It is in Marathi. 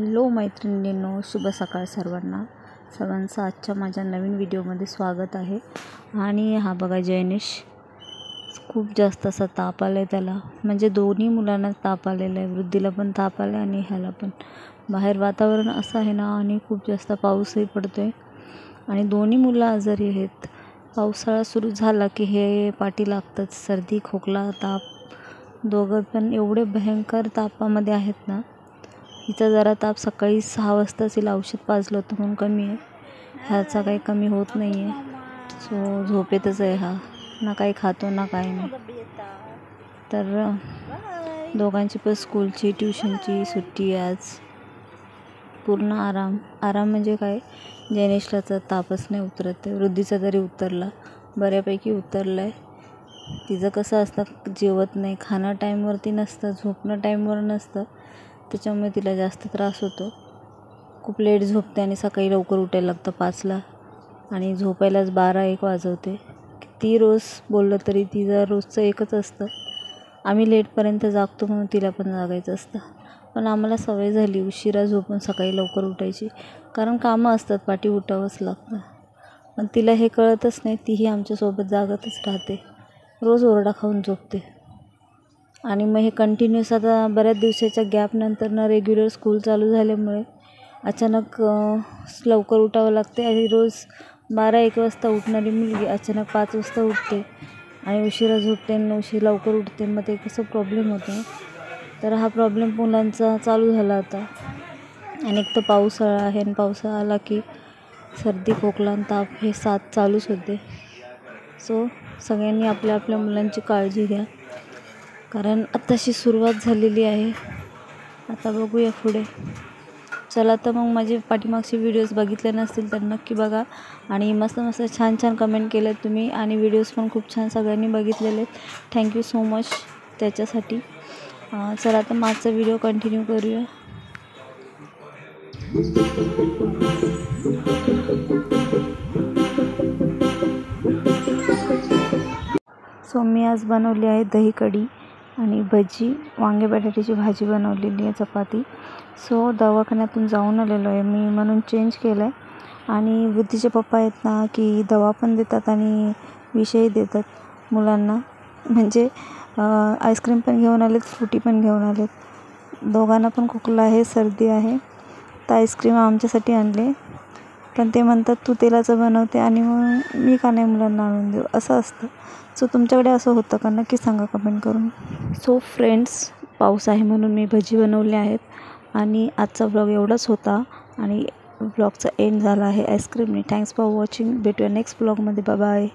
हॅलो मैत्रिणींनो, शुभ सकाळ सर्वांचं आजच्या माझ्या नवीन व्हिडिओमध्ये स्वागत आहे। आणि हा बघा जयनेश खूप जास्त असा ताप आला आहे त्याला, म्हणजे दोन्ही मुलांना ताप आलेला आहे, वृद्धीला पण ताप आला आणि ह्याला पण। बाहेर वातावरण असं आहे ना आणि खूप जास्त पाऊसही पडतोय आणि दोन्ही मुलं आजारी आहेत। पावसाळा सुरू झाला की हे पाठी लागतात, सर्दी खोकला ताप दोघं पण एवढे भयंकर तापामध्ये आहेत ना। हिचा जरा ताप सकाळी 6 वाजताच हिला औषध पाजलं होतं म्हणून कमी आहे, ह्याचा काही कमी होत नाही आहे। सो झोपेतच आहे हा, ना काही खातो ना काही नाही। तर दोघांची पण स्कूलची ट्युशनची सुट्टी आहे आज, पूर्ण आराम म्हणजे काय, जयनेशला तर तापच नाही उतरत आहे, वृद्धीचा तरी उतरला, बऱ्यापैकी उतरला आहे। तिचं कसं असतं, जेवत नाही, खाणं टाईमवरती नसतं, झोपणं टाईमवर नसतं, त्याच्यामुळे तिला जास्त त्रास होतो। खूप लेट झोपते आणि सकाळी लवकर उठायला लागतं 5ला आणि झोपायलाच 12-1 वाजवते। ती रोज बोललं तरी तिचं रोजचं एकच असतं, आम्ही लेटपर्यंत जागतो म्हणून तिला पण जागायचं असतं। पण आम्हाला सवय झाली उशिरा झोपून सकाळी लवकर उठायची, कारण कामं असतात, पाठी उठावंच लागतं। पण तिला हे कळतच नाही, तीही आमच्यासोबत जागतच राहते, रोज ओरडा खाऊन झोपते। आणि मग हे कंटिन्यूस आता बऱ्याच दिवसाच्या गॅपनंतर रेग्युलर स्कूल चालू झाल्यामुळे अचानक लवकर उठावं लागते आणि रोज 12-1 वाजता उठणारी मुलगी अचानक 5 वाजता उठते आणि उशिरा झोपते आणि लवकर उठते, मग ते कसं प्रॉब्लेम होतो। तर हा प्रॉब्लेम मुलांचा चालू झाला आता। आणि एक तर पावसाळा आहे आणि पावसाळा आला की सर्दी खोकला आणि ताप हे 7 चालूच होते। सो सगळ्यांनी आपल्या आपल्या मुलांची काळजी घ्या, कारण आत्ताशी सुरुवात झालेली आहे, आता बघूया पुढे। चला तर मग माझे पाठीमागचे व्हिडिओज बघितले नसतील तर नक्की बघा आणि मस्त छान कमेंट केलेत तुम्ही आणि व्हिडिओज पण खूप छान सगळ्यांनी बघितलेले आहेत, थँक्यू सो मच त्याच्यासाठी। चला तर मागचा व्हिडिओ कंटिन्यू करूया। सो मी आज बनवली आहे दही कढी आणि भजी, वांगे बटाट्याची भाजी बनवलेली आहे, चपाती। सो दवाखान्यातून जाऊन आलेलो आहे मी म्हणून चेंज केलं आहे। आणि वृद्धीचे पप्पा आहेत ना की दवा पण देतात आणि विषही देतात मुलांना, म्हणजे आईस्क्रीम पण घेऊन आलेत, फ्रुटी पण घेऊन आलेत। दोघांना पण खोकला आहे, सर्दी आहे, तर आईस्क्रीम आमच्यासाठी आणले, पण ते म्हणतात तू तेलाचं बनवते आणि मग मी का नाही मुलांना आणून देऊ, असं असतं। सो तुमच्याकडे असं होतं का, नक्की सांगा कमेंट करून। सो फ्रेंड्स, पाऊस आहे म्हणून मी भजी बनवले आहेत आणि आजचा व्लॉग एवढाच होता आणि व्लॉगचा एंड झाला आहे आईस्क्रीमने। थँक्स फॉर वॉचिंग, भेटूया नेक्स्ट व्लॉगमध्ये, बाय बाय।